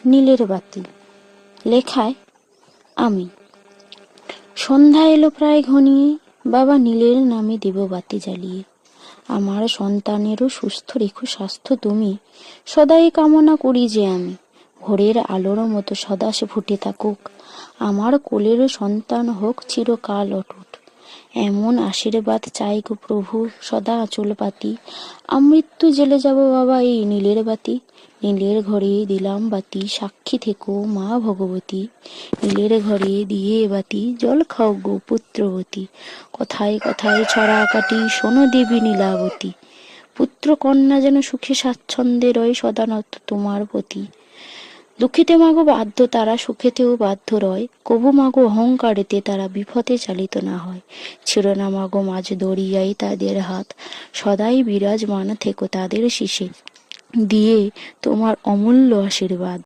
নীলের বাতি। লেখায় আমি। সন্ধ্যা এলো প্রায় ঘনিয়ে, বাবা নীলের নামে দেব বাতি জ্বালিয়ে। আমার সন্তানেরও সুস্থ রেখো স্বাস্থ্য তুমি, সদাই কামনা করি যে আমি। ভোরের আলোর মতো সদা সে ফুটে থাকুক, আমার কোলের সন্তান হোক চিরকাল অটুট। এমন আশীর্বাদ চাই গো প্রভু সদা আঁচল পাতি। আমৃত্যু জেলে যাব বাবা এই নীলের বাতি। নীলের ঘরে দিলাম বাতি, সাক্ষী থেকো মা ভগবতী। নীলের ঘরে দিয়ে বাতি, জল খাও গো পুত্রবতী। কথায় কথায় ছড়া কাটি, শোনো দেবী নীলাবতী। পুত্র কন্যা যেন সুখে স্বাচ্ছন্দ্যে রয় সদানত তোমার প্রতি। দুঃখিতে মাগো বাধ্য তারা, সুখেতেও বাধ্য রয়। কবু মাগো অহংকারেতে তারা বিপথে চালিত না হয়। ছিল না মাগো মাঝ দরিয়াই তাদের হাত, সদাই বিরাজমান থেকো তাদের শীষে, দিয়ে তোমার অমূল্য আশীর্বাদ।